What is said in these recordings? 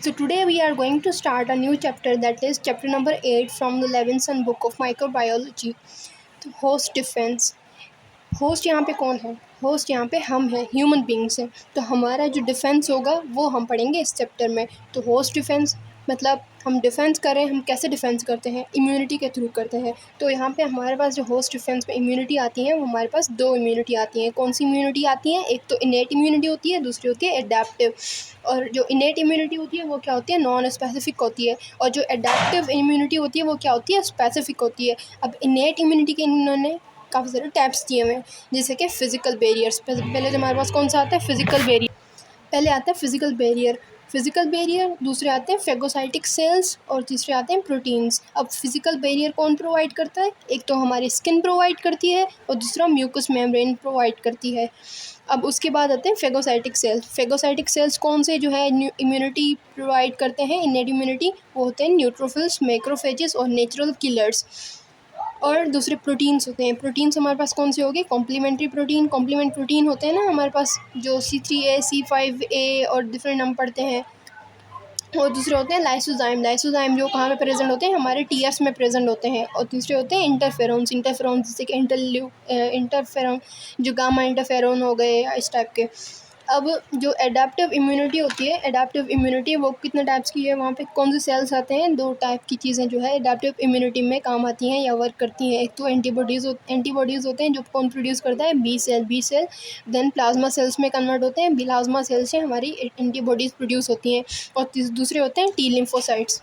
So today we are going to start a new chapter, that is chapter number 8 from the Levinson book of microbiology. तो host defence. Host यहाँ पे कौन है? Host यहाँ पे हम हैं, ह्यूमन बींग्स हैं। तो हमारा जो डिफेंस होगा वो हम पढ़ेंगे इस चैप्टर में। तो होस्ट डिफेंस मतलब हम डिफेंस करें, हम कैसे डिफेंस करते हैं? इम्यूनिटी के थ्रू करते हैं। तो यहाँ पे हमारे पास जो होस्ट डिफेंस में इम्यूनिटी आती है वो हमारे पास दो इम्यूनिटी आती हैं। कौन सी इम्यूनिटी आती है? एक तो इनेट इम्यूनिटी होती है, दूसरी होती है एडेप्टिव। और जो इनेट इम्यूनिटी होती है वो क्या होती है? नॉन स्पेसिफिक होती है। और जो एडेप्टिव इम्यूनिटी होती है वो क्या होती है? स्पेसिफिक होती है। अब इनेट इम्यूनिटी के इन्होंने काफ़ी सारे टाइप्स दिए हुए हैं, जैसे कि फिजिकल बैरियर्स। पहले जो हमारे पास कौन सा आता है? Physical barrier. पहले आता है फिजिकल बैरियर। फिजिकल बैरियर, दूसरे आते हैं फेगोसाइटिक सेल्स और तीसरे आते हैं प्रोटीन्स। अब फिजिकल बैरियर कौन प्रोवाइड करता है? एक तो हमारी स्किन प्रोवाइड करती है और दूसरा म्यूकस मेम्ब्रेन प्रोवाइड करती है। अब उसके बाद आते हैं फेगोसाइटिक सेल्स। फेगोसाइटिक सेल्स कौन से जो है इम्यूनिटी प्रोवाइड करते हैं, इनेट इम्यूनिटी? वो होते हैं न्यूट्रोफिल्स, मैक्रोफेजेस और नेचुरल किलर्स। और दूसरे प्रोटीन्स होते हैं। प्रोटीन्स हमारे पास कौन से हो गए? Complementary protein. कॉम्प्लीमेंट प्रोटीन होते हैं ना हमारे पास, जो C3a, C5a और डिफरेंट नाम पढ़ते हैं। और दूसरे होते हैं लाइसोजाइम। लाइसोजाइम जो कहाँ पे प्रेजेंट होते हैं? हमारे टीयर्स में प्रेजेंट होते हैं। और तीसरे होते हैं इंटरफेरोन्स। इंटरफेरोन्स जैसे कि इंटरफेरोन, जो गामा इंटरफेरोन हो गए, इस टाइप के। अब जो एडाप्टिव इम्यूनिटी होती है, एडाप्टिव इम्यूनिटी वो कितने टाइप्स की है? वहाँ पे कौन से सेल्स आते हैं? दो टाइप की चीज़ें जो है एडाप्टिव इम्यूनिटी में काम आती हैं या वर्क करती हैं। एक तो एंटीबॉडीज़ होते हैं जो कौन प्रोड्यूस करता है? B cell. Then plasma cells में कन्वर्ट होते हैं। प्लाज्मा सेल से हमारी एंटीबॉडीज़ प्रोड्यूस होती हैं। और दूसरे होते हैं टी लिम्फोसाइट्स।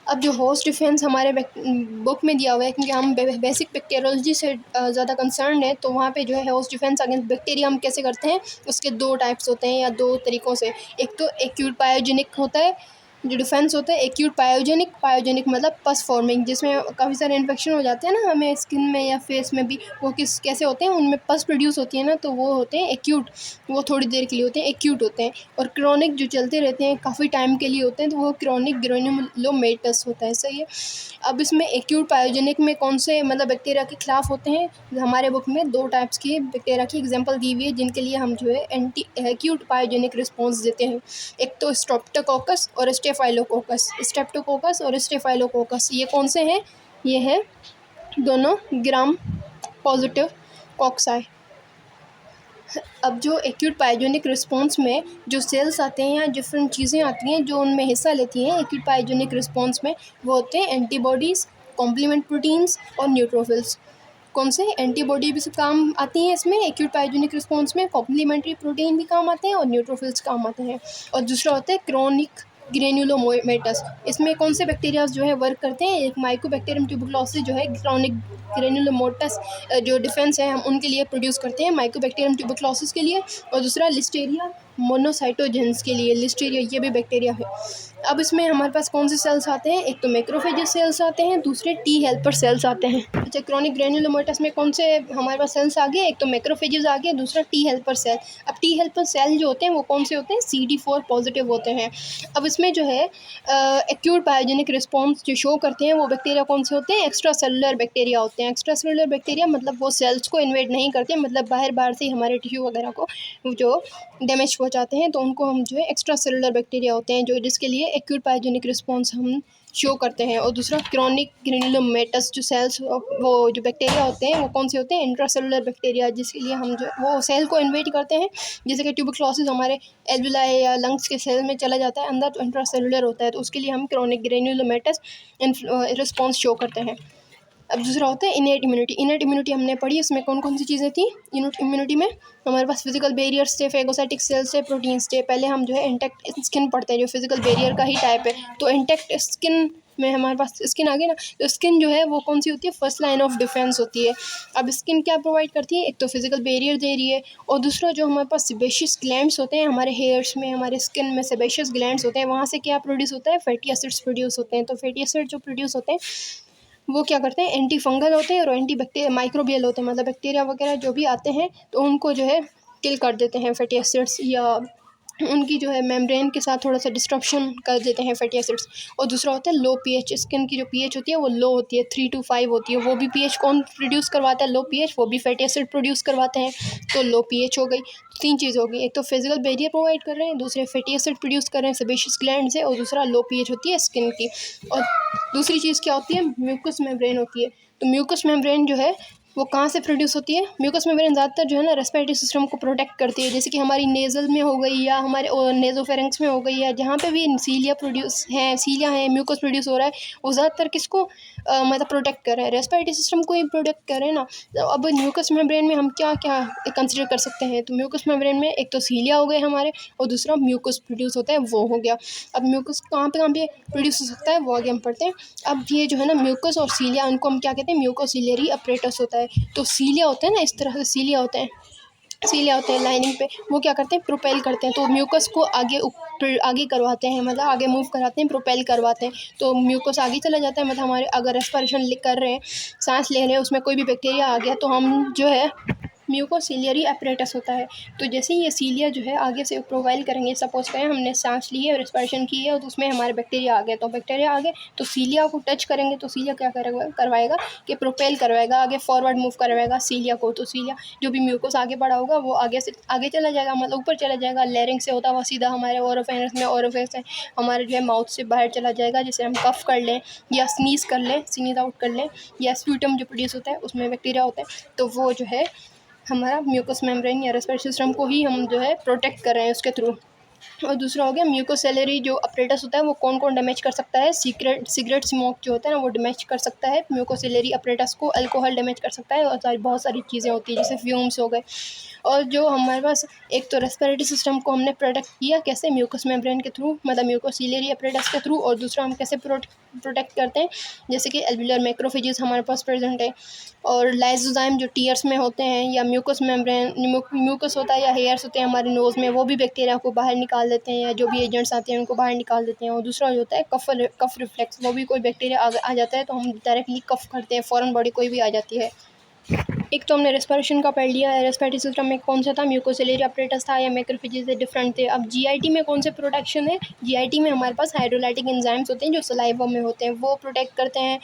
अब जो होस्ट डिफेंस हमारे बुक में दिया हुआ है, क्योंकि हम बेसिक बैक्टीरियोलॉजी से ज़्यादा कंसर्न है, तो वहाँ पे जो है होस्ट डिफेंस अगेंस्ट बैक्टीरिया हम कैसे करते हैं, उसके दो टाइप्स होते हैं या दो तरीक़ों से। एक तो एक्यूट पायोजेनिक होता है जो डिफेंस होता है, एक्यूट पायोजेनिक मतलब पस फॉर्मिंग, जिसमें काफ़ी सारे इन्फेक्शन हो जाते हैं ना हमें स्किन में या फेस में भी। वो कैसे होते हैं? उनमें पस प्रोड्यूस होती है ना, तो वो होते हैं एक्यूट। वो थोड़ी देर के लिए होते हैं, एक्यूट होते हैं। और क्रोनिक जो चलते रहते हैं, काफ़ी टाइम के लिए होते हैं, तो वो क्रोनिक ग्रेन्युलोमेटस होता है। सही है। अब इसमें एक्यूट पायोजेनिक में कौन से मतलब बैक्टीरिया के खिलाफ होते हैं? हमारे बुक में दो टाइप्स की बैक्टीरिया की एग्जांपल दी हुई है, जिनके लिए हम जो है एक्यूट पायोजेनिक रिस्पॉन्स देते हैं। एक तो स्ट्रेप्टोकोकस और स्टेफाइलोकोकस। ये कौन से हैं? ये है दोनों ग्राम पॉजिटिव कॉक्साई। अब जो एक्यूट पायोजेनिक रिस्पॉन्स में जो सेल्स आते हैं या डिफरेंट चीज़ें आती हैं जो उनमें हिस्सा लेती हैं एक्यूट पायोजेनिक रिस्पॉन्स में, वो होते हैं एंटीबॉडीज़, कॉम्प्लीमेंट प्रोटीन्स और न्यूट्रोफिल्स। कौन से? एंटीबॉडी भी काम आती हैं इसमें एक्यूट पायोजेनिक रिस्पॉन्स में, कॉम्प्लीमेंट्री प्रोटीन भी काम आते हैं और न्यूट्रोफिल्स काम आते हैं। और दूसरा होता है क्रोनिक ग्रेन्युलोमेटस। इसमें कौन से बैक्टीरियाज जो है वर्क करते हैं? एक माइकोबैक्टीरियम ट्यूबरकुलोसिस जो है क्रोनिक ग्रेन्युलोमेटस जो डिफेंस है हम उनके लिए प्रोड्यूस करते हैं, माइकोबैक्टीरियम ट्यूबरकुलोसिस के लिए। और दूसरा लिस्टेरिया मोनोसाइटोजेंस के लिए। लिस्टेरिया ये भी बैक्टीरिया है। अब इसमें हमारे पास कौन से सेल्स आते हैं? एक तो मैक्रोफेजेस सेल्स आते हैं, दूसरे टी हेल्पर सेल्स आते हैं। अच्छा, क्रोनिक ग्रेन्युलोमेटस में कौन से हमारे पास सेल्स आ गए? एक तो मैक्रोफेजेस आ गए, दूसरा टी हेल्पर सेल। अब टी हेल्पर सेल जो होते हैं वो कौन से होते हैं? CD4 पॉजिटिव होते हैं। अब इसमें जो है एक्यूट पायोजेनिक रिस्पॉन्स जो शो करते हैं वो बैक्टीरिया कौन से होते हैं? एक्स्ट्रा सेलुलर बैक्टीरिया होते हैं। एक्स्ट्रा सेलुलर बैक्टीरिया मतलब वो सेल्स को इन्वेड नहीं करते, मतलब बाहर से ही हमारे टिश्यू वगैरह को जो डैमेज पहुंचाते हैं, तो उनको हम जो है एक्स्ट्रा सेलुलर बैक्टीरिया होते हैं, जो जिसके लिए एक्यूट पायोजेनिक रिस्पॉन्स हम शो करते हैं। और दूसरा क्रोनिक ग्रेन्युलोमेटस जो सेल्स वो जो बैक्टीरिया होते हैं वो कौन से होते हैं? इंट्रासेलुलर बैक्टीरिया, जिसके लिए हम जो वो सेल को इन्वेड करते हैं। जैसे कि ट्यूबरकुलोसिस हमारे एल्विलाई या लंग्स के सेल में चला जाता है अंदर, तो इंट्रासेलुलर होता है, तो उसके लिए हम क्रोनिक ग्रेन्युलोमेटस रिस्पॉन्स शो करते हैं। अब दूसरा होता है इनेट इम्यूनिटी। इनेट इम्यूनिटी हमने पढ़ी, इसमें कौन कौन सी चीज़ें थी? इनेट इम्यूनिटी में हमारे पास फिजिकल बैरियर्स थे, फेगोसाइटिक सेल्स थे, प्रोटीन्स थे। पहले हम जो है इंटेक्ट स्किन पढ़ते हैं, जो फिजिकल बैरियर का ही टाइप है। तो इंटेक्ट स्किन में हमारे पास स्किन आ गई ना, तो स्किन जो है वो कौन सी होती है? फर्स्ट लाइन ऑफ डिफेंस होती है। अब स्किन क्या प्रोवाइड करती है? एक तो फिजिकल बैरियर दे रही है, और दूसरा जो हमारे पास सेबेशियस ग्लैंड्स होते हैं हमारे हेयर्स में, हमारे स्किन में सेबेशियस ग्लैंड्स होते हैं, वहाँ से क्या प्रोड्यूस होता है? फैटी एसिड्स प्रोड्यूस होते हैं। तो फैटी एसिड जो प्रोड्यूस होते हैं वो क्या करते हैं? एंटी फंगल होते हैं और एंटी बैक्टीरिया माइक्रोबियल होते हैं, मतलब बैक्टीरिया वगैरह जो भी आते हैं तो उनको जो है किल कर देते हैं फैटी एसिड्स या उनकी जो है मेम्ब्रेन के साथ थोड़ा सा डिस्ट्रप्शन कर देते हैं फैटी एसिड्स। और दूसरा होता है लो पीएच। स्किन की जो पीएच होती है वो लो होती है, 3 to 5 होती है। वो भी पीएच कौन प्रोड्यूस करवाता है? लो पीएच। वो भी फैटी एसिड प्रोड्यूस करवाते हैं। तो लो पीएच हो गई। 3 चीज़ हो गई, एक तो फिजिकल बैरियर प्रोवाइड कर रहे हैं, दूसरे फैटी एसिड प्रोड्यूस कर रहे हैं सेबेशियस ग्लैंड से, और दूसरा लो पीएच होती है स्किन की। और दूसरी चीज़ क्या होती है? म्यूकस मेम्ब्रेन होती है। तो म्यूकस मेम्ब्रेन जो है वो कहाँ से प्रोड्यूस होती है? म्यूकस मेम्ब्रेन ज़्यादातर जो है ना रेस्पिरेटरी सिस्टम को प्रोटेक्ट करती है, जैसे कि हमारी नेज़ल में हो गई या हमारे नेज़ोफेरेंक्स में हो गई, या जहाँ पे भी सीलिया प्रोड्यूस है, सीलिया है, म्यूकस प्रोड्यूस हो रहा है, वो ज़्यादातर किसको मतलब प्रोटेक्ट कर रहा है? रेस्पिरेटरी सिस्टम को ही प्रोटेक्ट कर रहे हैं ना। तो अब म्यूकस मेम्ब्रेन में हम क्या क्या कंसिडर कर सकते हैं? तो म्यूकस मेम्ब्रेन में एक तो सीलिया हो गए हमारे, और दूसरा म्यूकस प्रोड्यूस होता है वो हो गया। अब म्यूकस कहाँ पे प्रोड्यूस हो सकता है वो आगे हम पढ़ते हैं। अब ये जो है ना म्यूकस और सीलिया, उनको हम क्या कहते हैं? म्यूकोसिलियरी अपरेटस होता है। तो सीलिया होते हैं ना, इस तरह से सीलिया होते हैं लाइनिंग पे, वो क्या करते हैं? प्रोपेल करते हैं। तो म्यूकस को आगे करवाते हैं, मतलब आगे मूव कराते हैं, प्रोपेल करवाते हैं। तो म्यूकस आगे चला जाता है, मतलब हमारे अगर रेस्पिरेशन कर रहे हैं, सांस ले रहे हैं, उसमें कोई भी बैक्टीरिया आ गया तो हम जो है म्यूकोसिलियरी अपरेटस होता है। तो जैसे ही ये सीलिया जो है आगे से प्रोवाइल करेंगे, सपोज करें हमने सांस ली है, रेस्पिरेशन की है, और तो उसमें हमारे बैक्टीरिया आ गए, तो बैक्टीरिया आ गए तो सीलिया को टच करेंगे, तो सीलिया क्या करवाएगा कि प्रोपेल करवाएगा, आगे फॉरवर्ड मूव करवाएगा सीलिया को। तो सीलिया जो भी म्यूकोस आगे बढ़ा होगा वो आगे से आगे चला जाएगा, मतलब ऊपर चला जाएगा, लेरिंग से होता हुआ सीधा हमारे ओरोफेनस में, ओरोफेनस से हमारे जो है माउथ से बाहर चला जाएगा, जैसे हम कफ कर लें या स्नीज कर लें, स्नीज आउट कर लें, या स्प्यूटम जो प्रोड्यूस होता है उसमें बैक्टीरिया होता है, तो वो जो है हमारा म्यूकस मेम्ब्रेन या रेस्पिरेटरी सिस्टम को ही हम जो है प्रोटेक्ट कर रहे हैं उसके थ्रू। और दूसरा हो गया म्यूकोसेलरी जो अपरेटस होता है, वो कौन कौन डैमेज कर सकता है? सिगरेट स्मोक जो होता है ना वो डैमेज कर सकता है म्यूकोसेलरी अपरेटस को, अल्कोहल डैमेज कर सकता है, और बहुत सारी चीज़ें होती है जैसे फ्यूम्स हो गए। और जो हमारे पास एक तो रेस्पिरेटरी सिस्टम को हमने प्रोटेक्ट किया कैसे? म्यूकस मेम्ब्रेन के थ्रू, मतलब म्यूकोसिलियरी अपरेटस के थ्रू। और दूसरा हम कैसे प्रोटेक्ट करते हैं? जैसे कि एल्वियोलर मैक्रोफेजेस हमारे पास प्रेजेंट है, और लाइसोजाइम जो टीयर्स में होते हैं, या म्यूकस मेम्ब्रेन म्यूकस होता है या हेयर्स होते हैं हमारे नोज़ में, वो भी बैक्टीरिया को बाहर निकाल देते हैं, या जो भी एजेंट्स आते हैं उनको बाहर निकाल देते हैं। और दूसरा जो होता है कफ रिफ्लेक्स, वो भी कोई बैक्टीरिया आ जाता है तो हम डायरेक्टली कफ करते हैं, फ़ौरन बॉडी कोई भी आ जाती है। एक तो हमने रेस्पिरेशन का पढ़ लिया है, रेस्पिरेटरी सिस्टम में कौन सा था? म्यूकोसिलियरी अपरेटस था, या मैक्रोफेजेस से डिफरेंट थे। अब जीआईटी में कौन से प्रोटेक्शन है? जीआईटी में हमारे पास हाइड्रोलाइटिक एंजाइम्स होते हैं जो सलाइवा में होते हैं, वो प्रोटेक्ट करते हैं।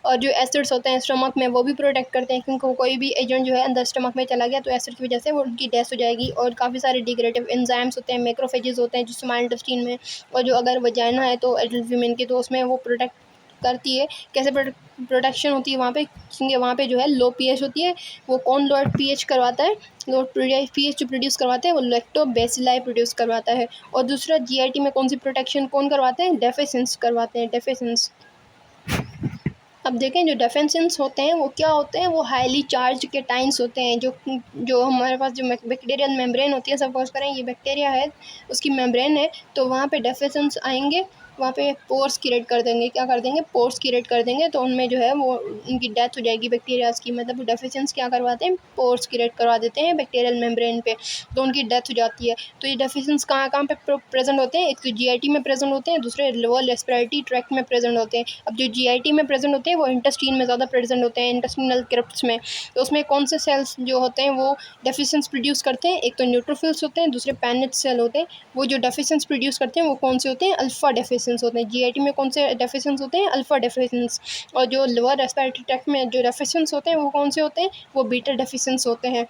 और जो एसिड्स होते हैं स्टमक में, वो भी प्रोटेक्ट करते हैं, क्योंकि कोई भी एजेंट जो है अंदर स्टमक में चला गया तो एसिड की वजह से वो उनकी डेथ हो जाएगी। और काफ़ी सारे डिग्रेडेटिव एंजाइम्स होते हैं, मैक्रोफेजेस होते हैं जो स्मॉल इंटेस्टाइन में, और जो अगर वजाइना है तो एडल्ट वीमेन की, तो उसमें वो प्रोटेक्ट करती है। कैसे प्रोटेक्शन होती है वहाँ पे? क्योंकि वहाँ पे जो है लो पीएच होती है। वो कौन लो पीएच करवाता है? लो पीएच जो प्रोड्यूस करवाते हैं वो लैक्टोबैसिलाई प्रोड्यूस करवाता है। और दूसरा जीआईटी में कौन सी प्रोटेक्शन कौन करवाते हैं? डेफिसेंस करवाते हैं, डेफिसेंस। अब देखें जो डेफिनेशंस होते हैं वो क्या होते हैं? वो हाईली चार्ज केटाइंस होते हैं, जो हमारे पास जो बैक्टीरियल मेम्ब्रेन होती है, सपोज करें ये बैक्टीरिया है, उसकी मेम्ब्रेन है, तो वहाँ पे डेफिनेशंस आएंगे, वहाँ पे पोर्स क्रिएट कर देंगे। क्या कर देंगे? पोर्स क्रिएट कर देंगे, तो उनमें जो है वो उनकी डेथ हो जाएगी बैक्टीरियाज की। मतलब डेफिनेशंस क्या करवाते हैं? पोर्स क्रिएट करवा देते हैं बैक्टीरियल मेम्ब्रेन पे, तो उनकी डेथ हो जाती है। तो ये डेफिनेशंस कहाँ कहाँ पे प्रेजेंट होते हैं? एक तो जीआईटी में प्रेजेंट होते हैं, दूसरे लोअर रेस्पिरेटरी ट्रैक्ट में प्रेजेंट होते हैं। अब जो जीआईटी में प्रेजेंट होते हैं वो इंटेस्टीन में ज़्यादा प्रेजेंट होते हैं, इंटेस्टिनल क्रिप्ट्स में। तो उसमें कौन से सेल्स जो होते हैं वो डेफिशिएंस प्रोड्यूस करते हैं? एक तो न्यूट्रोफिल्स होते हैं, दूसरे पैनेट सेल होते हैं। वो जो डेफिशिएंस प्रोड्यूस करते हैं वो कौन से होते हैं? अल्फा डेफिशिएंस होते हैं। जीआईटी में कौन से डेफिशिएंस होते हैं? अल्फा डेफिशिएंस। और जो लोअर रेस्पिरेटरी ट्रैक्ट में जो डेफिशिएंस होते हैं वो कौन से होते हैं? वो बीटा डेफिशिएंस होते हैं।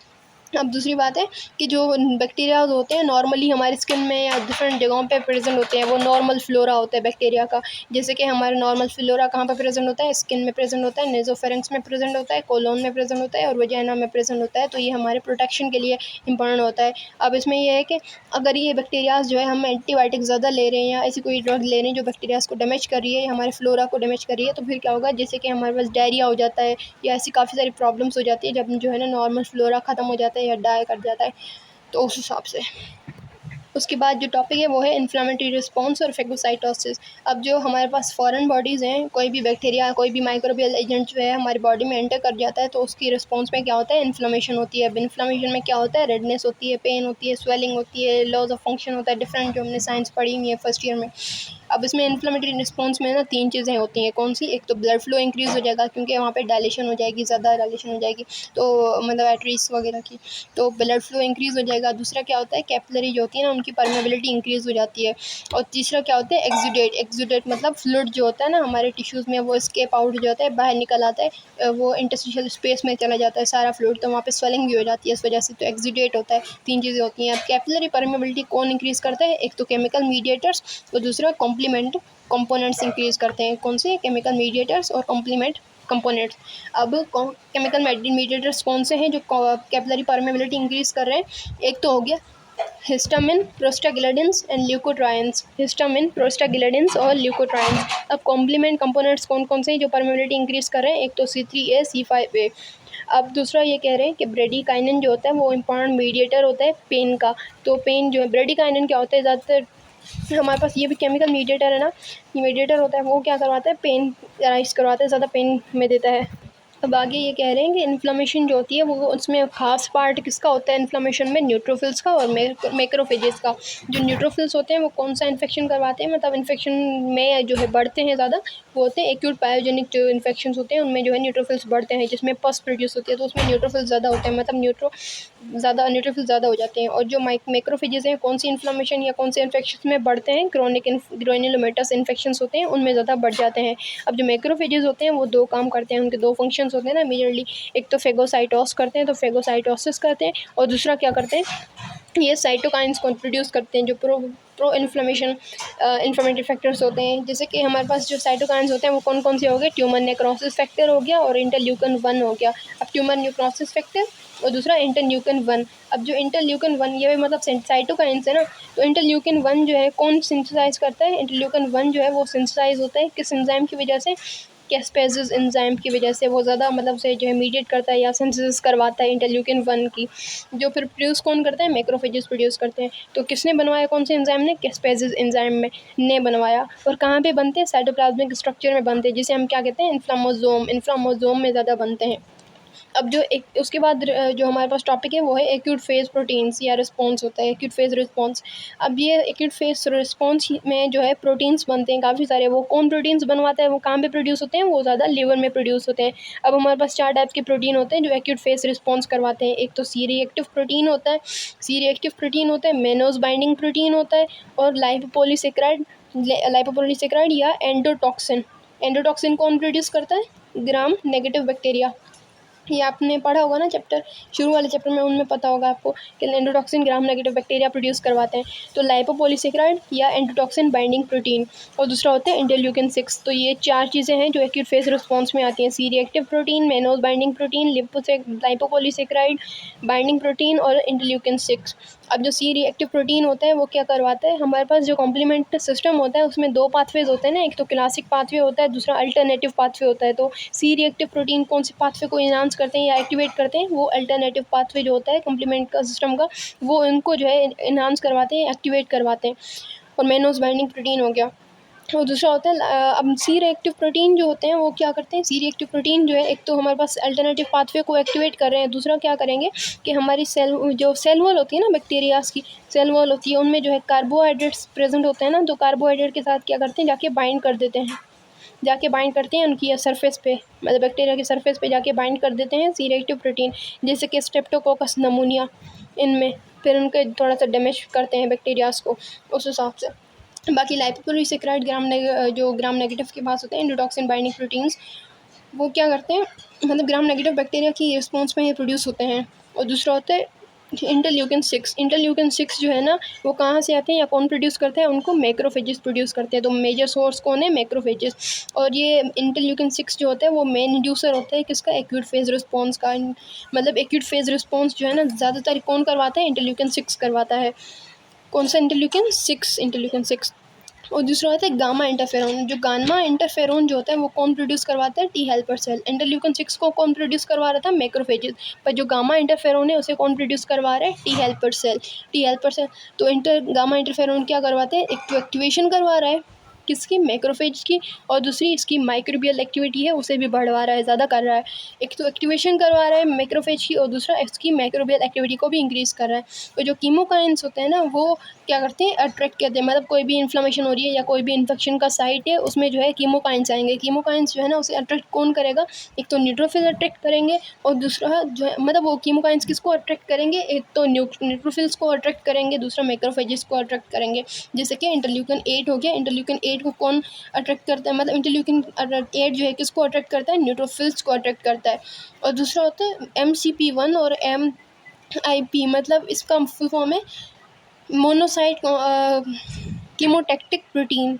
अब दूसरी बात है कि जो बैक्टीरियाज होते हैं नॉर्मली हमारी स्किन में या डिफरेंट जगहों पे प्रेजेंट होते हैं, वो नॉर्मल फ्लोरा होता है बैक्टीरिया का। जैसे कि हमारा नॉर्मल फ्लोरा कहाँ पे प्रेजेंट होता है? स्किन में प्रेजेंट होता है, नेजोफेरेंक्स में प्रेजेंट होता है, कोलोन में प्रेजेंट होता है, और वजाइना में प्रेजेंट होता है। तो ये हमारे प्रोटेक्शन के लिए इंपॉर्टेंट होता है। अब इसमें यह है कि अगर ये बैक्टीरियाज जो है हम एंटीबायोटिक ज़्यादा ले रहे हैं या ऐसी कोई ड्रग ले रहे हैं जो बैक्टीरियाज को डैमेज कर रही है, हमारे फ्लोरा को डैमेज कर रही है, तो फिर क्या होगा? जैसे कि हमारे पास डायरिया हो जाता है, या ऐसी काफ़ी सारी प्रॉब्लम्स हो जाती है जब जो है ना नॉर्मल फ्लोरा ख़त्म हो जाता है या डाई कर जाता है। तो उस हिसाब से उसके बाद जो टॉपिक है वो है इन्फ्लेमेटरी रिस्पॉन्स और फेगोसाइटोसिस। अब जो हमारे पास फॉरेन बॉडीज़ हैं, कोई भी बैक्टीरिया कोई भी माइक्रोबियल एजेंट जो है हमारी बॉडी में एंटर कर जाता है, तो उसकी रिस्पॉन्स में क्या होता है? इन्फ्लेमेशन होती है। अब इन्फ्लेमेशन में क्या होता है? रेडनेस होती है, पेन होती है, स्वेलिंग होती है, लॉस ऑफ फंक्शन होता है, डिफरेंट जो हमने साइंस पढ़ी हुई है फर्स्ट ईयर में। अब इसमें इन्फ्लेमेटरी रिस्पॉन्स में ना 3 चीज़ें होती हैं। कौन सी? एक तो ब्लड फ्लो इंक्रीज़ हो जाएगा क्योंकि वहाँ पे डायलेशन हो जाएगी, ज़्यादा डायलेशन हो जाएगी, तो मतलब आर्टरीज़ वगैरह की, तो ब्लड फ्लो इंक्रीज़ हो जाएगा। दूसरा क्या होता है, कैपिलरी जो होती है ना उनकी परमेबिलिटी इंक्रीज़ हो जाती है। और तीसरा क्या होता है, एक्सुडेट मतलब फ्लूइड जो होता है ना हमारे टिश्यूज़ में, वो एस्केप आउट जो होता है, बाहर निकल आता है, वो इंटरस्टिशियल स्पेस में चला जाता है सारा फ्लूइड, तो वहाँ पे स्वेलिंग भी हो जाती है इस वजह से, तो एक्सुडेट होता है। 3 चीज़ें होती हैं। अब कैपिलरी परमेबिलिटी कौन इंक्रीज़ करता है? एक तो केमिकल मीडिएटर्स और दूसरा कॉम्प्लीमेंट कंपोनेंट्स इंक्रीज़ करते हैं। कौन से? केमिकल मीडिएटर्स और कॉम्प्लीमेंट कंपोनेंट्स। अब केमिकल मीडिएटर्स कौन से हैं जो कैपिलरी परमेबिलिटी इंक्रीज़ कर रहे हैं? एक तो हो गया histamine, prostaglandins and leukotrienes. Histamine, prostaglandins और ल्यूकोट्राइन्स। अब कॉम्प्लीमेंट कंपोनेंट्स कौन कौन से हैं जो परमेबिलिटी इंक्रीज़ कर रहे हैं? एक तो C3A, C5A। अब दूसरा ये कह रहे हैं कि ब्रेडिकाइनिन जो होता है वो इम्पॉर्टेंट मीडिएटर होता है पेन का। तो पेन जो है, ब्रेडिकाइनिन क्या होता है, ज़्यादातर हमारे पास ये भी केमिकल मीडिएटर है ना, ये मीडिएटर होता है, वो क्या करवाता है, पेन राइज करवाता है, ज़्यादा पेन में देता है। अब आगे ये कह रहे हैं कि इन्फ्लेमेशन जो होती है वो उसमें खास पार्ट किसका होता है इन्फ्लेमेशन में? न्यूट्रोफिल्स का और मैक्रोफेजेस का। जो न्यूट्रोफिल्स होते हैं वो कौन सा इन्फेक्शन करवाते हैं, मतलब इन्फेक्शन में जो है बढ़ते हैं ज़्यादा, वो होते हैं एक्यूट पायोजेनिक जो इन्फेक्शंस होते हैं उनमें जो है न्यूट्रोफिल्स बढ़ते हैं, जिसमें पस प्रोड्यूस होती है, तो उसमें न्यूट्रोफिल्स ज़्यादा होते हैं, मतलब न्यूट्रोफिल्स ज़्यादा हो जाते हैं। और जो मैक्रोफेजेस हैं कौन सी इन्फ्लेमेशन या कौन से इन्फेक्शन में बढ़ते हैं? क्रोनिक ग्रेन्युलोमेटस इन्फेक्शंस होते हैं उनमें ज़्यादा बढ़ जाते हैं। अब जो मैक्रोफेजेस होते हैं वो 2 काम करते हैं, उनके 2 फंक्शंस होते हैं ना मेजरली। एक तो फेगोसाइटोस करते हैं, तो फेगोसाइटोसिस करते हैं, और दूसरा क्या करते हैं, ये साइटोकाइंस को प्रोड्यूस करते हैं जो प्रो इन्फ्लेमेशन इन्फ्लेमेटरी फैक्टर्स होते हैं। जैसे कि हमारे पास जो साइटोकाइंस होते हैं वो कौन कौन से हो गए? ट्यूमर नेक्रोसिस फैक्टर हो गया और इंटरल्यूकन 1 हो गया। अब ट्यूमर नेक्रोसिस फैक्टर और दूसरा इंटरल्यूकन 1। अब जो इंटरल्यूकन 1 ये भी मतलब साइटोकाइंस है ना, तो इंटरल्यूकन 1 जो है कौन सिंथेसाइज करता है? इंटरल्यूकन 1 जो है वो सिंथेसाइज होता है किस एंजाइम की वजह से? कैस्पेसिस एंजाइम की वजह से। वो ज़्यादा मतलब से जो है मीडिएट करता है या सिंथेसिस करवाता है इंटरल्यूकिन 1 की, जो फिर प्रोड्यूस कौन करता है? मैक्रोफेजेस प्रोड्यूस करते हैं। तो किसने बनवाया, कौन से एंजाइम ने? कैस्पेसिस एंजाइम में ने बनवाया। और कहाँ पे बनते हैं? साइटोप्लाज्मिक स्ट्रक्चर में बनते हैं, जिसे हम क्या कहते हैं? इन्फ्लामोसोम में ज़्यादा बनते हैं। अब जो एक उसके बाद जो हमारे पास टॉपिक है वो है एक्यूट फेज़ प्रोटीन्स या रिस्पॉन्स होता है, एक्यूट फेज़ रिस्पॉन्स। अब ये एक्यूट फेज़ रिस्पॉन्स में जो है प्रोटीन्स बनते हैं काफ़ी सारे। वो कौन प्रोटीन्स बनवाता है? वो कहाँ पे प्रोड्यूस होते हैं? वो ज़्यादा लिवर में प्रोड्यूस होते हैं। अब हमारे पास 4 टाइप के प्रोटीन होते हैं जो एक्यूट फेज़ रिस्पॉन्स करवाते हैं। एक तो सी रिएक्टिव प्रोटीन होता है, मेनोज बाइंडिंग प्रोटीन होता है, और लाइपोपॉलीसेकेराइड या एंडोटॉक्सिन। एंडोटॉक्सिन कौन प्रोड्यूस करता है? Gram negative bacteria. ये आपने पढ़ा होगा ना चैप्टर, शुरू वाले चैप्टर में, उनमें पता होगा आपको कि endotoxin gram negative bacteria produce करवाते हैं। तो लाइपोपॉलीसेकेराइड या एंडोटॉक्सिन बाइंडिंग प्रोटीन, और दूसरा होता है इंटरल्यूकिन 6। तो ये 4 चीज़ें हैं जो एक्यूट फेज रिस्पॉन्स में आती हैं: C reactive protein, mannose binding protein, lipopolysaccharide binding protein और इंटरल्यूकिन 6। अब जो सी रिएक्टिव प्रोटीन होता है वो क्या करवाता है? हमारे पास जो कॉम्प्लीमेंट सिस्टम होता है उसमें 2 पाथवेज होते हैं ना, एक तो क्लासिक पाथवे होता है, दूसरा अल्टरनेटिव पाथवे होता है। तो सी रिएक्टिव प्रोटीन कौन से पाथवे को इनहांस करते हैं या एक्टिवेट करते हैं? वो अल्टरनेटिव पाथवे जो होता है कॉम्प्लीमेंट का सिस्टम का, वो इनको जो है इनहांस करवाते हैं, एक्टिवेट करवाते हैं। और मेनोज बाइंडिंग प्रोटीन हो गया। और दूसरा होता है अब सी रिएक्टिव प्रोटीन जो होते हैं वो क्या करते हैं? सी रिएक्टिव प्रोटीन जो है, एक तो हमारे पास अल्टरनेटिव पाथवे को एक्टिवेट कर रहे हैं, दूसरा क्या करेंगे कि हमारी सेल वॉल होती है ना, बैक्टीरियाज की सेल वॉल होती है, उनमें जो है कार्बोहाइड्रेट्स प्रेजेंट होते हैं ना, तो कार्बोहाइड्रेट के साथ क्या करते हैं? जाके बाइंड कर देते हैं, उनकी सरफेस पे, मतलब बैक्टीरिया की सरफेस पे जाके बाइंड कर देते हैं सी रिएक्टिव प्रोटीन, जैसे कि स्ट्रेप्टोकोकस नमूनिया इनमें, फिर उनके थोड़ा सा डैमेज करते हैं बैक्टीरियाज को उस हिसाब से। बाकी लाइपोपॉलीसेकेराइड जो ग्राम नेगेटिव के पास होते हैं इंडोटॉक्सिन बाइंडिंग प्रोटीन्स, वो क्या करते हैं, मतलब ग्राम नेगेटिव बैक्टीरिया की रिस्पॉन्स में ये प्रोड्यूस होते हैं। और दूसरा होता है इंटरल्यूकिन 6 जो है ना, वो कहाँ से आते हैं या कौन प्रोड्यूस करते हैं? उनको मैक्रोफेजेस प्रोड्यूस करते हैं। तो मेजर सोर्स कौन है? मैक्रोफेजेस। और ये इंटरल्यूकिन 6 जो होता है वो मेन इंड्यूसर होता है किसका? एक्यूट फेज रिस्पॉन्स का। मतलब एक्यूट फेज रिस्पॉन्स जो है ना ज़्यादातर कौन करवाता है? इंटरल्यूकिन 6 करवाता है। कौन सा? इंटरल्यूकिन 6। और दूसरा होता है गामा इंटरफेरोन। जो गामा इंटरफेरोन जो होता है वो कौन प्रोड्यूस करवाता है? T helper cell. इंटरल्यूकिन 6 को कौन प्रोड्यूस करवा रहा था? मैक्रोफेजेस। पर जो गामा इंटरफेरोन है उसे कौन प्रोड्यूस करवा रहा है? T helper cell. तो गामा इंटरफेरोन क्या करवाते हैं? एक तो एक्टिवेशन करवा रहा है, किसकी, मैक्रोफेज की, और दूसरी इसकी माइक्रोबियल एक्टिविटी है उसे भी बढ़वा रहा है, ज़्यादा कर रहा है। एक तो एक्टिवेशन करवा रहा है मैक्रोफेज की, और दूसरा इसकी माइक्रोबियल एक्टिविटी को भी इंक्रीज़ कर रहा है। तो जो कीमोकाइंस होते हैं ना, वो क्या करते हैं, अट्रैक्ट करते हैं। मतलब कोई भी इन्फ्लेमेशन हो रही है या कोई भी इन्फेक्शन का साइट है, उसमें जो है कीमोकाइंस आएंगे। कीमोकाइंस जो है ना, उसे अट्रैक्ट कौन करेगा, एक तो न्यूट्रोफिल अट्रैक्ट करेंगे, और दूसरा जो है मतलब वो कीमोकाइंस किसको अट्रैक्ट करेंगे, एक तो न्यूट्रोफिल्स को अट्रैक्ट करेंगे, दूसरा मैक्रोफेजेस को अट्रैक्ट करेंगे। जैसे कि इंटरल्यूकिन 8 हो गया, इंटरल्यूकिन 8 को कौन अट्रैक्ट करता है, मतलब इंटरल्यूकिन 8 जो है किसको अट्रैक्ट करता है, न्यूट्रोफिल्स को अट्रैक्ट करता है। और दूसरा होता है MCP1 और MIP, मतलब इसका फुल फॉर्म है मोनोसाइट कीमोटैक्टिक प्रोटीन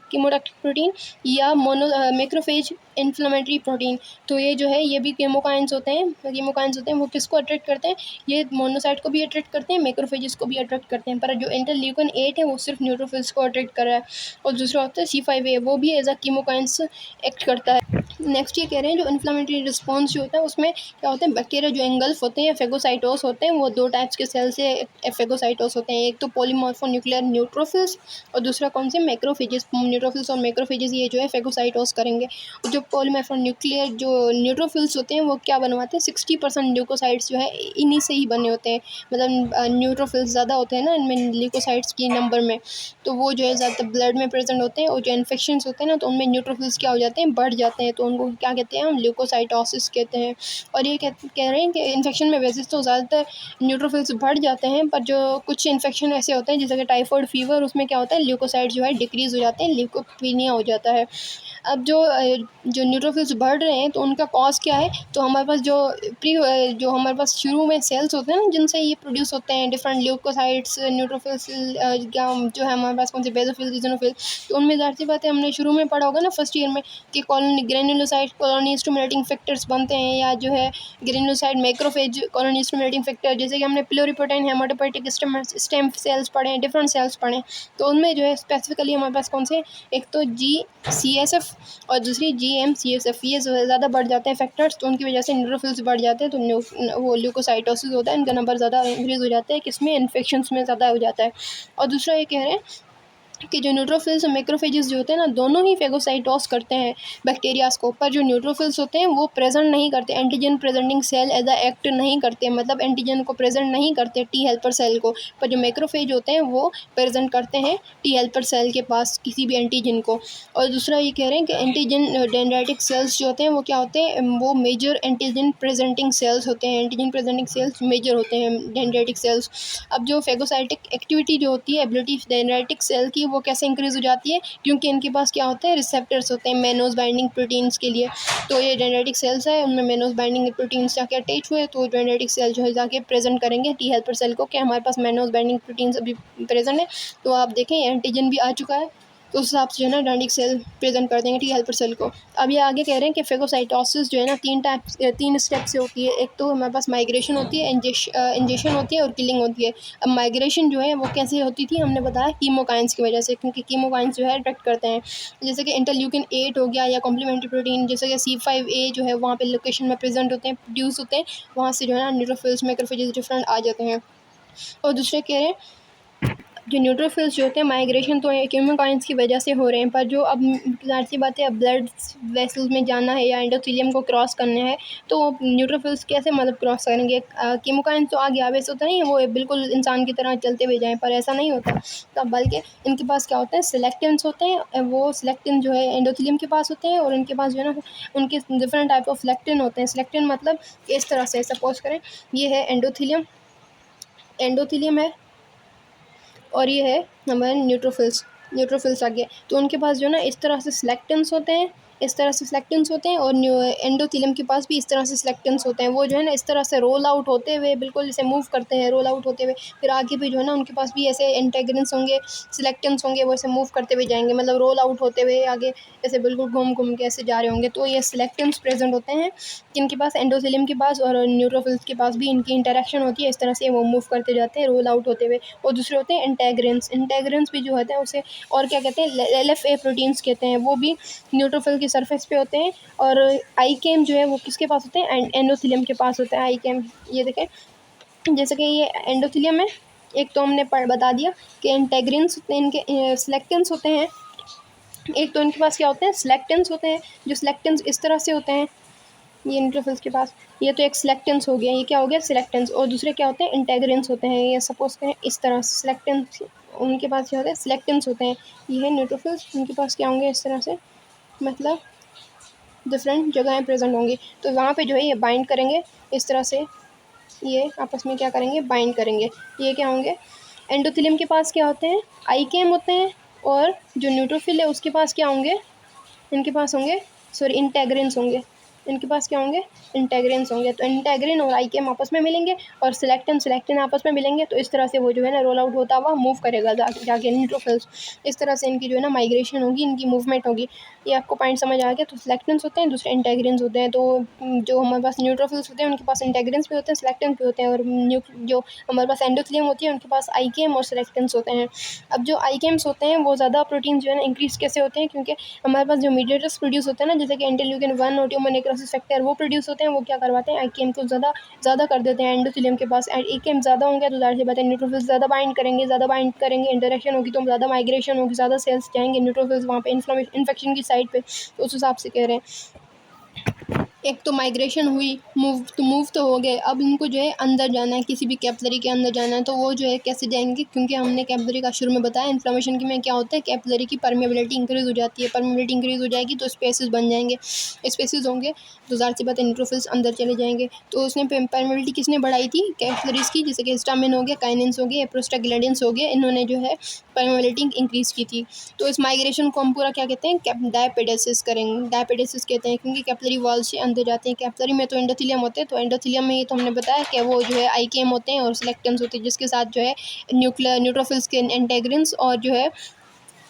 या मैक्रोफेज इन्फ्लेमेटरी प्रोटीन। तो ये जो है ये भी कीमोकाइंस होते हैं। वो किसको अट्रैक्ट करते हैं, ये मोनोसाइट को भी अट्रैक्ट करते हैं, मैक्रोफेजेस को भी अट्रैक्ट करते हैं। पर जो इंटरल्यूकिन 8 है वो सिर्फ न्यूट्रोफिल्स को अट्रैक्ट कर रहा है। और दूसरा होता है C5a, वो भी एज अ कीमोकाइंस एक्ट करता है। नेक्स्ट ये कह रहे हैं जो इन्फ्लेमेटरी रिस्पॉन्स जो होता है उसमें क्या होते हैं, बैक्टीरिया जो एंगल्फ होते हैं, फेगोसाइटोस होते हैं, वो 2 टाइप्स के सेल से फेगोसाइटोस होते हैं। एक तो पॉलीमॉर्फोन्यूक्लियर न्यूट्रोफिल्स, और दूसरा कौन से, मैक्रोफेजेस। न्यूट्रोफिल्स और मैक्रोफेजेस ये जो है फेगोसाइटोस करेंगे। और जो पॉलीमॉर्फोन्यूक्लियर जो न्यूट्रोफिल्स होते हैं वो क्या बनवाते हैं, 60% ल्यूकोसाइट्स जो है इन्हीं से ही बने होते हैं। मतलब न्यूट्रोफिल्स ज़्यादा होते हैं ना इनमें ल्यूकोसाइट्स की नंबर में, तो वो जो है ज़्यादातर ब्लड में प्रेजेंट होते हैं। और जो इन्फेक्शंस होते हैं ना, तो उनमें न्यूट्रोफिल्स क्या हो जाते हैं, बढ़ जाते हैं, तो उनको क्या कहते हैं, हम ल्यूकोसाइटोसिस कहते हैं। और ये कह रहे हैं कि इन्फेक्शन में वैसे तो ज़्यादातर न्यूट्रोफिल्स बढ़ जाते हैं, पर जो कुछ इन्फेक्शन ऐसे होते हैं जैसे कि टाइफाइड फीवर, उसमें क्या होता है, ल्यूकोसाइट जो है डिक्रीज़ हो जाते हैं, ल्यूकोपीनिया हो जाता है। अब जो न्यूट्रोफिल्स बढ़ रहे हैं तो उनका कॉज क्या है, तो हमारे पास जो हमारे पास शुरू में सेल्स होते हैं ना, जिनसे ये प्रोड्यूस होते हैं डिफरेंट ल्यूकोसाइट्स, न्यूट्रोफिल्स, क्या जो है हमारे पास कौन से, बेसोफिल, इओसिनोफिल। तो उनमें ज़ाहिर सी बात है, हमने शुरू में पढ़ा होगा ना फर्स्ट ईयर में कि colony granulocyte colony stimulating factors बनते हैं, या जो है granulocyte macrophage colony stimulating factor. जैसे कि हमने प्लोरीपोटाइन हेमाटोपोइटिक स्टेम सेल्स पढ़े हैं, डिफरेंट सेल्स पढ़े हैं। तो उनमें जो है स्पेसिफिकली हमारे पास कौन से, एक तो GCSF और दूसरी GM-CSF, ये ज़्यादा बढ़ जाते हैं फैक्टर्स, तो उनकी वजह से न्यूट्रोफिल्स बढ़ जाते हैं, तो वो ल्यूकोसाइटोसिस होता है, इनका नंबर ज़्यादा इंक्रीज़ हो जाता है, किसमें, इन्फेक्शंस में ज़्यादा हो जाता है। और दूसरा ये कह रहे हैं कि जो न्यूट्रोफिल्स और मैक्रोफेजेस जो होते हैं ना, दोनों ही फेगोसाइटोस करते हैं बैक्टीरियाज को, पर जो न्यूट्रोफिल्स होते हैं वो प्रेजेंट नहीं करते, antigen presenting cell as a act नहीं करते, मतलब एंटीजन को प्रेजेंट नहीं करते टी हेल्पर सेल को। पर जो मैक्रोफेज होते हैं वो प्रेजेंट करते हैं टी हेल्पर सेल के पास किसी भी एंटीजन को। और दूसरा ये कह रहे हैं कि एंटीजन डेंड्राइटिक सेल्स जो होते हैं वो क्या होते हैं, वो मेजर एंटीजन प्रेजेंटिंग सेल्स होते हैं, एंटीजन प्रेजेंटिंग सेल्स मेजर होते हैं डेंड्राइटिक सेल्स। अब जो फेगोसाइटिक एक्टिविटी जो होती है, एबिलिटी डेंड्राइटिक सेल की, वो कैसे इंक्रीज़ हो जाती है, क्योंकि इनके पास क्या होते हैं, रिसेप्टर्स होते हैं मेनोज बाइंडिंग प्रोटीन्स के लिए। तो ये डेंड्राइटिक सेल्स है, उनमें मेनोज बाइंडिंग प्रोटीन्स जाके अटैच हुए, तो डेंड्राइटिक सेल जो है जाके प्रेजेंट करेंगे टी हेल्पर सेल को कि हमारे पास मेनोज बाइंडिंग प्रोटीन्स अभी प्रेजेंट है। तो आप देखें एंटीजन भी आ चुका है, तो उस हिसाब से जो है ना डेंड्राइटिक सेल प्रेजेंट कर देंगे टी हेल्पर सेल को। अब ये आगे कह रहे हैं कि फेगोसाइटोसिस जो है ना 3 स्टेप से होती है। एक तो हमारे पास माइग्रेशन होती है, इंजेक्शन होती है, और किलिंग होती है। अब माइग्रेशन जो है वो कैसे होती थी, हमने बताया कीमोकाइंस की वजह से, क्योंकि कीमोकाइंस जो है अट्रैक्ट करते हैं। जैसे कि इंटरल्यूकिन 8 हो गया, या कॉम्प्लीमेंट्री प्रोटीन जैसे कि C5a जो है वहाँ पे लोकेशन में प्रेजेंट होते हैं, प्रोड्यूस होते हैं, वहाँ से जो है ना न्यूट्रोफिल्स मैक्रोफेजेस डिफरेंट आ जाते हैं। और दूसरे कह रहे हैं जो न्यूट्रोफिल्स जो होते हैं माइग्रेशन तो कीमोकाइंस की वजह से हो रहे हैं, पर जो अब ज़ाहिर सी बात है, अब ब्लड वेसल्स में जाना है या एंडोथेलियम को क्रॉस करना है, तो न्यूट्रोफिल्स कैसे मतलब क्रॉस करेंगे। कीमोकाइंस तो आगे वैसे होता नहीं है वो बिल्कुल इंसान की तरह चलते हुए जाएँ, पर ऐसा नहीं होता। तो बल्कि इनके पास क्या होता है, सिलेक्टिन्स होते हैं, वो सिलेक्टिन जो है एंडोथेलियम के पास होते हैं, और इनके पास जो है ना उनके डिफरेंट टाइप ऑफ लेक्टिन होते हैं। सिलेक्टिन मतलब इस तरह से, सपोज करें ये है एंडोथेलियम है, और ये है हमारे न्यूट्रोफिल्स आ गए। तो उनके पास जो है ना इस तरह से सिलेक्टेंस होते हैं, और एंडोथेलियम के पास भी इस तरह से सिलेक्टेंस होते हैं। वो जो है ना इस तरह से रोल आउट होते हुए बिल्कुल इसे मूव करते हैं, रोल आउट होते हुए, फिर आगे भी जो है ना उनके पास भी ऐसे इंटेग्रिन्स होंगे, सिलेक्टेंस होंगे, वो ऐसे मूव करते हुए जाएंगे, मतलब रोल आउट होते हुए आगे ऐसे बिल्कुल घूम घूम के ऐसे जा रहे होंगे। तो ये सिलेक्टेंस प्रेजेंट होते हैं किनके पास, एंडोथेलियम के पास, और न्यूट्रोफिल्स के पास भी इनकी इंटरेक्शन होती है, इस तरह से वो मूव करते जाते हैं रोल आउट होते हुए। और दूसरे होते हैं इंटेग्रेंस भी जो होते हैं उसे और क्या कहते हैं, LFA प्रोटीन्स कहते हैं, वो भी न्यूट्रोफिल की सरफेस पे होते हैं। और आईकेम जो है वो किसके पास होते हैं, एंडोथेलियम के पास होता है आईकेम। ये देखें जैसे कि ये एंडोथेलियम है, एक तो हमने बता दिया कि इंटेग्रिन्स होते हैं, इनके सिलेक्टेंस होते हैं, एक तो इनके पास क्या होते हैं, सिलेक्टेंस होते हैं, जो सिलेक्टेंस इस तरह से होते हैं, ये न्यूट्रोफिल्स के पास, ये तो एक सिलेक्टेंस हो गया, ये क्या हो गया, सिलेक्टेंस। और दूसरे क्या होते हैं, इंटेग्रेंस होते हैं, ये सपोज करें इस तरह से सिलेक्टेंस, उनके पास क्या होता है, सिलेक्टेंस होते हैं। ये है न्यूट्रोफिल्स, उनके पास क्या होंगे, इस तरह से, मतलब डिफरेंट जगहें प्रेजेंट होंगी। तो वहाँ पे जो है ये बाइंड करेंगे इस तरह से, ये आपस में क्या करेंगे, बाइंड करेंगे। ये क्या होंगे, एंडोथेलियम के पास क्या होते हैं, आइकेम होते हैं, और जो न्यूट्रोफिल है उसके पास क्या होंगे, इनके पास होंगे, सॉरी इंटेग्रेंस होंगे, इनके पास क्या होंगे, इंटेग्रेंस होंगे। तो इंटेग्रिन और आइकेम आपस में मिलेंगे और सिलेक्टिन सिलेक्टिन आपस में मिलेंगे, तो इस तरह से वो जो है ना रोल आउट होता हुआ मूव करेगा जाके न्यूट्रोफिल्स। इस तरह से इनकी जो है ना माइग्रेशन होगी, इनकी मूवमेंट होगी। ये आपको पॉइंट समझ आ गया। तो सिलेक्टेंस होते हैं, दूसरे इंटेग्रिन्स होते हैं। तो जो हमारे पास न्यूट्रोफिल्स होते हैं उनके पास इंटेग्रिन्स भी होते हैं, सिलेक्टेंस भी होते हैं, और जो हमारे पास एंडोथेलियम होती है उनके पास आइकेम और सिलेक्टेंस होते हैं। अब जो आइकेम्स होते हैं वो ज़्यादा प्रोटीन जो है ना इंक्रीज़ कैसे होते हैं, क्योंकि हमारे पास जो मीडिएटर्स प्रोड्यूस होते हैं ना, जैसे कि इंटरल्यूकिन 1 और ट्यूमर नेक्रोसिस फैक्टर, वो प्रोड्यूस होते हैं, वो क्या करवाते हैं, आइकेम को ज़्यादा कर देते हैं एंडोथेलियम के पास। आइकेम ज़्यादा होंगे तो ज़ाहिर सी बात है न्यूट्रोफिल्स ज़्यादा बाइंड करेंगे, इंटरेक्शन होगी तो ज़्यादा माइग्रेशन होगी, ज़्यादा सेल्स जाएंगे न्यूट्रोफिल्स वहाँ पे इन्फेक्शन की साइड पे। तो उस हिसाब से कह रहे हैं, एक तो माइग्रेशन हुई, मूव तो हो गए। अब इनको जो है अंदर जाना है, किसी भी कैपिलरी के अंदर जाना है, तो वो जो है कैसे जाएंगे, क्योंकि हमने कैपिलरी का शुरू में बताया इन्फ्लेमेशन की में क्या होता है, कैपिलरी की परमेबिलिटी इंक्रीज़ हो जाती है। परमेबिलिटी इंक्रीज़ हो जाएगी तो स्पेसेस बन जाएंगे, स्पेसेस होंगे तो ज़ाहिर सी बात है न्यूट्रोफिल्स अंदर चले जाएंगे। तो उसने परमेबिलिटी किसने बढ़ाई थी, कैपिलरीज की, जैसे कि हिस्टामिन हो गया, काइनिन्स हो गए, प्रोस्टाग्लैंडिन्स हो गए, इन्होंने जो है परमेबिलिटी इंक्रीज़ की थी। तो इस माइग्रेशन को हम पूरा क्या कहते हैं, डायपेडेसिस करेंगे, डायपेडेसिस कहते हैं, क्योंकि कैपिलरी वॉल से अंदर जाते हैं। कैपिलरी में तो एंडोथेलियम होते हैं, तो एंडोथेलियम में ये तो हमने बताया कि वो जो है आइकेम होते हैं और सिलेक्टेंस होते हैं, जिसके साथ जो है न्यूट्रोफिल्स के इंटेग्रिन्स और जो है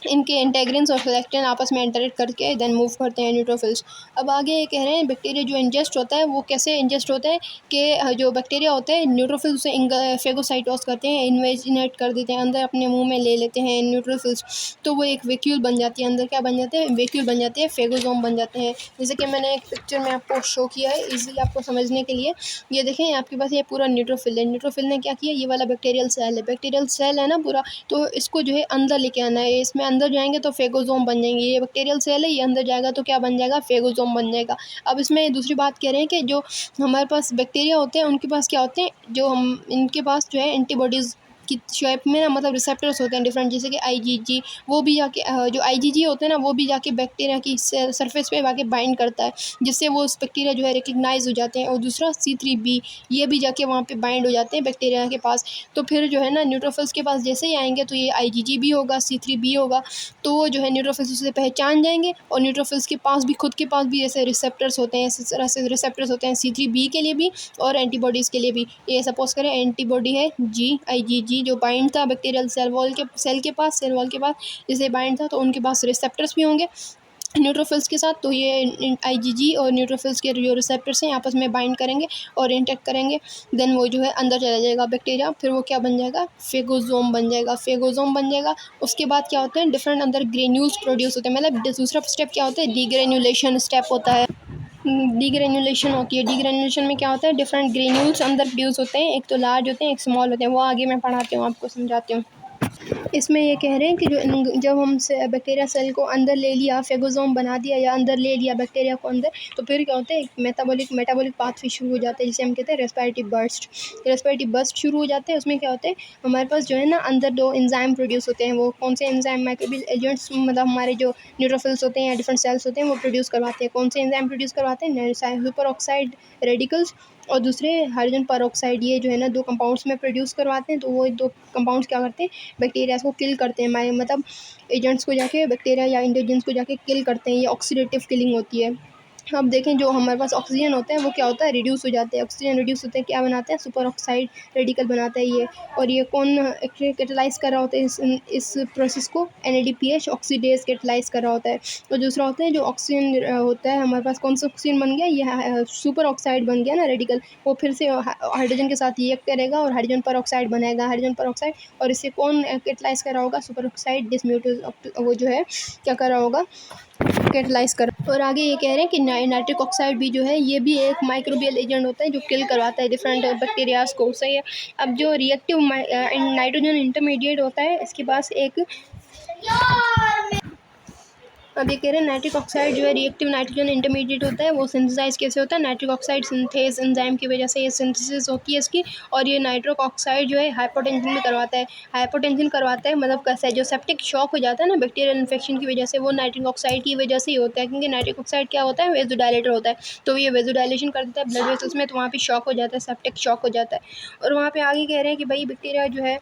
इनके इंटेग्रिन्स और सिलेक्टिन आपस में इंटरेक्ट करके देन मूव करते हैं न्यूट्रोफिल्स। अब आगे ये कह रहे हैं बैक्टीरिया जो इंजेस्ट होता है वो कैसे इंजेस्ट होता है, कि जो बैक्टीरिया होते हैं न्यूट्रोफिल्स से फेगोसाइटोस करते हैं, इनवेजिनेट कर देते हैं, अंदर अपने मुंह में ले लेते हैं न्यूट्रोफिल्स। तो वो एक वैक्यूल बन जाती है, अंदर क्या बन जाते हैं, वैक्यूल बन जाते हैं, फेगोसोम बन जाते हैं। जैसे कि मैंने एक पिक्चर में आपको शो किया है इजीली आपको समझने के लिए। ये देखें आपके पास ये पूरा न्यूट्रोफिल है, न्यूट्रोफिल ने क्या किया, ये वाला बैक्टीरियल सेल है ना पूरा, तो इसको जो है अंदर लेके आना है। इसमें अंदर जाएंगे तो फेगोसोम बन जाएंगे, ये बैक्टीरियल सेल है, ये अंदर जाएगा तो क्या बन जाएगा, फेगोसोम बन जाएगा। अब इसमें दूसरी बात कह रहे हैं कि जो हमारे पास बैक्टीरिया होते हैं उनके पास क्या होते हैं, जो हम इनके पास जो है एंटीबॉडीज़ की शेप में ना, मतलब रिसेप्टर्स होते हैं डिफरेंट, जैसे कि आईजीजी, वो भी जाके जो आईजीजी होते हैं ना वो भी जाके बैक्टीरिया की सरफेस पे जाके बाइंड करता है, जिससे वो उस बैक्टीरिया जो है रिकग्नाइज हो जाते हैं। और दूसरा C3b, ये भी जाके वहाँ पे बाइंड हो जाते हैं बैक्टीरिया के पास। तो फिर जो है ना न्यूट्रोफिल्स के पास जैसे ही आएंगे तो ये आईजीजी भी होगा, C3b होगा, तो वो जो है न्यूट्रोफिल्स उसे पहचान जाएंगे। और न्यूट्रोफिल्स के पास भी, खुद के पास भी ऐसे रिसेप्टर्स होते हैं, इस तरह से रिसेप्टर्स होते हैं C3b के लिए भी और एंटीबॉडीज़ के लिए भी। ये सपोज करें एंटीबॉडी है IgG, जो बाइंड था बैक्टीरियल सेल वॉल के पास जैसे बाइंड था, तो उनके पास रिसेप्टर्स भी होंगे न्यूट्रोफिल्स के साथ। तो ये आईजीजी और न्यूट्रोफिल्स के जो रिसेप्टर्स हैं आपस में बाइंड करेंगे और इंटरेक्ट करेंगे, देन वो जो है अंदर चला जाएगा बैक्टीरिया, फिर वो क्या बन जाएगा, फेगोसोम बन जाएगा। उसके बाद क्या होते हैं, डिफरेंट अंदर ग्रेन्यूल्स प्रोड्यूस होते हैं, मतलब दूसरा स्टेप क्या होता है, डीग्रेन्यूलेशन स्टेप होता है। डीग्रेन्यूलेशन होती है, डीग्रेन्यूलेशन में क्या होता है, डिफरेंट ग्रेन्यूल्स अंदर प्रोड्यूस होते हैं, एक तो लार्ज होते हैं, एक स्मॉल होते हैं, वो आगे मैं पढ़ाती हूँ, आपको समझाती हूँ। इसमें ये कह रहे हैं कि जब हम बैक्टीरिया सेल को अंदर ले लिया, फेगोसोम बना दिया या अंदर ले लिया बैक्टीरिया को अंदर, तो फिर क्या होता है, एक मेटाबॉलिक पाथवे शुरू हो जाता है, जिसे हम कहते हैं रेस्पिरेटिव बर्स्ट शुरू हो जाते हैं। उसमें क्या होता है, हमारे पास जो है ना अंदर 2 एंजाइम प्रोड्यूस होते हैं। वो कौन से एंजाइम, माइक्रोबियल एजेंट्स, मतलब हमारे जो न्यूट्रोफिल्स होते हैं या डिफरेंट सेल्स होते हैं वो प्रोड्यूस करवाते हैं। कौन से एंजाइम प्रोड्यूस करवाते हैं, सुपर ऑक्साइड रेडिकल्स और दूसरे हाइड्रोजन परऑक्साइड, ये जो है ना 2 कंपाउंड्स में प्रोड्यूस करवाते हैं। तो वो 2 कंपाउंड्स क्या करते हैं, बैक्टीरिया को किल करते हैं, मतलब एजेंट्स को जाके बैक्टीरिया या इंटेजेंट्स को जाके किल करते हैं। ये ऑक्सीडेटिव किलिंग होती है। अब देखें जो हमारे पास ऑक्सीजन होता है वो क्या होता है, रिड्यूस हो जाते हैं। ऑक्सीजन रिड्यूस होते हैं, क्या बनाते हैं, सुपर ऑक्साइड रेडिकल बनाता है ये। और ये कौन कैटेलाइज कर रहा होता है इस प्रोसेस को, NADPH ऑक्सीडेज कैटेलाइज कर रहा होता है। और दूसरा होता है जो ऑक्सीजन होता है हमारे पास, कौन सा ऑक्सीजन बन गया, ये सुपर ऑक्साइड बन गया ना रेडिकल, वो फिर से हाइड्रोजन के साथ रिएक्ट करेगा और हाइड्रोजन पर ऑक्साइड बनाएगा, हाइड्रोजन पर ऑक्साइड। और इसे कौन कैटेलाइज कर रहा होगा, सुपर ऑक्साइड डिसम्यूटेज, वो जो है क्या कर रहा होगा, कैटेलाइज कर। और आगे ये कह रहे हैं कि नाइट्रिक ऑक्साइड भी जो है ये भी एक माइक्रोबियल एजेंट होता है जो किल करवाता है डिफरेंट बैक्टीरियाज को, सही है। अब जो रिएक्टिव नाइट्रोजन इंटरमीडिएट होता है, इसके पास एक अब ये कह रहे हैं नाइट्रिक ऑक्साइड जो है रिएक्टिव नाइट्रोजन इंटरमीडिएट होता है, वो सिंथेसाइज कैसे होता है, नाइट्रिक ऑक्साइड सिंथेस एंजाइम की वजह से ये सिंथेसिस होती है इसकी। और ये नाइट्रिक ऑक्साइड जो है हाइपोटेंशन भी करवाता है। हाइपोटेंशन करवाता है मतलब कैसा है, जो सेप्टिक शॉक हो जाता है ना बैक्टीरियल इन्फेक्शन की वजह से, वो नाइट्रिक ऑक्साइड की वजह से ही होता है, क्योंकि नाइट्रिक ऑक्साइड क्या होता है, वेज़ोडाइलेटर होता है। तो ये वेज़ोडाइलेशन कर देता है ब्लड वेसल्स में, तो वहाँ पे शॉक हो जाता है, सेप्टिक शॉक हो जाता है। और वहाँ पे आगे कह रहे हैं कि भाई बैक्टीरिया जो है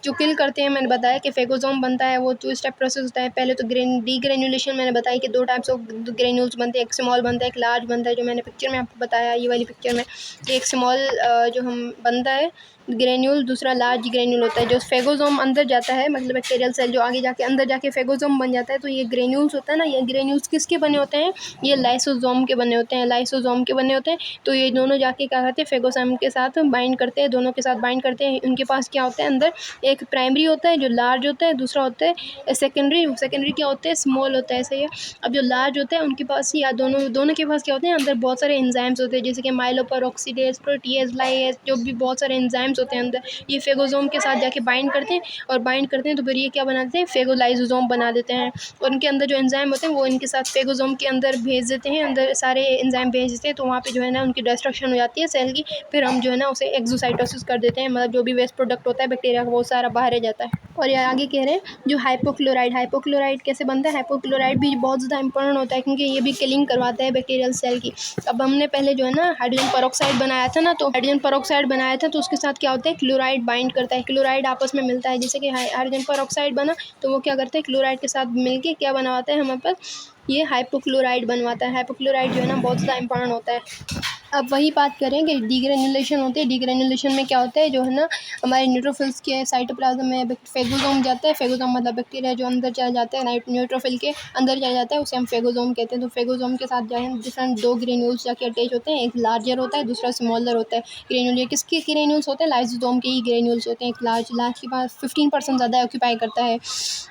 जो किल करते हैं, मैंने बताया कि फेगोसोम बनता है, वो 2 स्टेप प्रोसेस होता है। पहले तो डीग्रेन्युलेशन मैंने बताया कि 2 टाइप्स ऑफ ग्रेन्यूल्स बनते हैं, एक स्मॉल बनता है, एक लार्ज बनता है, जो मैंने पिक्चर में आपको बताया, ये वाली पिक्चर में कि एक स्मॉल जो हम बनता है ग्रेन्यूल, दूसरा लार्ज ग्रेन्यूल होता है। जो फेगोसोम अंदर जाता है, मतलब बैक्टीरियल सेल जो आगे जाके अंदर जाके फेगोसोम बन जाता है, तो ये ग्रेन्यूल्स होता है ना, ये ग्रेन्यूल्स किसके बने होते हैं, ये लाइसोसोम के बने होते हैं, लाइसोसोम के बने होते हैं। तो ये दोनों जाके क्या करते हैं, फेगोसोम के साथ बाइंड करते हैं, दोनों के साथ बाइंड करते हैं। उनके पास क्या होता है अंदर, एक प्राइमरी होता है जो लार्ज होता है, दूसरा होता है सेकेंडरी। सेकेंडरी क्या होता है, स्मॉल होता है, सही है। अब जो लार्ज होता है उनके पास या दोनों के पास क्या होते हैं, अंदर बहुत सारे एंजाइम्स होते हैं, जैसे कि माइलोपेरोक्सीडेज, प्रोटीएज, लाइएज, जो भी बहुत सारे एंजाइम्स होते हैं अंदर, ये फेगोसोम के साथ जाके बाइंड करते हैं। और बाइंड करते हैं तो फिर ये क्या बनाते हैं, फेगोलाइसोसोम बना देते हैं। और उनके अंदर जो एंजाइम होते हैं वो इनके साथ फेगोसोम के अंदर भेज देते हैं, अंदर सारे एंजाइम भेज देते हैं। तो वहाँ पे जो है ना उनकी डिस्ट्रक्शन हो जाती है सेल की, फिर हम जो है ना उसे एक्सोसाइटोसिस कर देते हैं, मतलब जो भी वेस्ट प्रोडक्ट होता है बैक्टीरिया का वो सारा बाहर आ जाता है। और ये आगे कह रहे हैं जो हाइपोक्लोराइड कैसे बनता है, हाइपोक्लोराइड भी बहुत ज़्यादा इंपॉर्टेंट होता है, क्योंकि ये भी किलिंग करवाता है बैक्टीरियल सेल की। अब हमने पहले जो है ना हाइड्रोजन पेरोक्साइड बनाया था ना, तो हाइड्रोजन पेरोक्साइड बनाया था तो उसके साथ क्या होता है, क्लोराइड बाइंड करता है, क्लोराइड आपस में मिलता है। जैसे कि हाइड्रोजन पेरोक्साइड बना तो वो क्या करता है, क्लोराइड के साथ मिलके क्या बनवाता है हमारे पास, ये हाइपोक्लोराइड बनवाता है। हाइपोक्लोराइड जो है ना बहुत ज़्यादा इंपॉर्टेंट होता है। अब वही बात करें कि डीग्रेनुलेशन होती है, डीग्रेनुलेशन में क्या होता है, जो है ना हमारे न्यूट्रोफिल्स के साइटोप्लाज्म में फेगोसोम जाता है। फेगोसोम मतलब बैक्टीरिया जो अंदर चला जाता है, न्यूट्रोफिल के अंदर चला जाता है, उसे हम फेगोसोम कहते हैं। तो फेगोसोम के साथ जो है डिफरेंट 2 ग्रेन्यूल्स जाके अटैच होते हैं, एक लार्जर होता है, दूसरा स्मॉलर होता है ग्रेन्यूल। ये किसके ग्रेन्यूल्स होते हैं, लाइसोसोम के ही ग्रेन्यूल्स होते हैं। एक लार्ज के पास 15% ज़्यादा ऑक्यूपाई करता है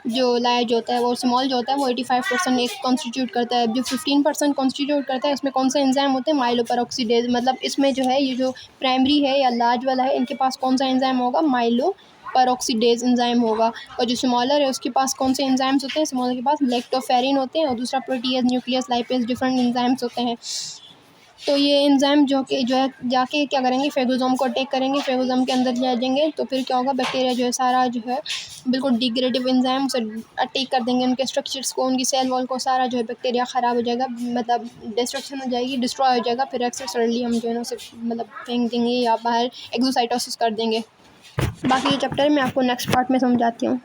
जो लार्ज होता है, वो स्मॉल जो होता है वो 85% एक कॉन्स्टिट्यूट करता है। जो 15% कॉन्स्टिट्यूट करता है उसमें कौन से एंजाइम होते हैं, माइलोपेरोक्सीडेज, मतलब इसमें जो है ये जो प्राइमरी है या लार्ज वाला है, इनके पास कौन सा एंजाइम होगा, माइलोपेरोक्सीडेज एंजाइम होगा। और जो स्मॉलर है उसके पास कौन से एंजाइम्स होते हैं, स्मॉलर के पास लैक्टोफेरिन होते हैं, और दूसरा protease, nucleus, lipase, different enzymes होते हैं। तो ये एंजाइम जो है जाके क्या करेंगे, फेगोसोम को अटैक करेंगे, फेगोसोम के अंदर जाएंगे, तो फिर क्या होगा, बैक्टीरिया जो है सारा जो है बिल्कुल डिग्रेडिव एंजाइम से अटैक कर देंगे उनके स्ट्रक्चर्स को, उनकी सेल वॉल को, सारा जो है बैक्टीरिया ख़राब हो जाएगा, मतलब डिस्ट्रक्शन हो जाएगी, डिस्ट्रॉय हो जाएगा। फिर एक्सेसरली हम जो है ना उसे मतलब फेंक देंगे या बाहर एक्सोसाइटोसिस कर देंगे। बाकी ये चैप्टर मैं आपको नेक्स्ट पार्ट में समझाती हूँ।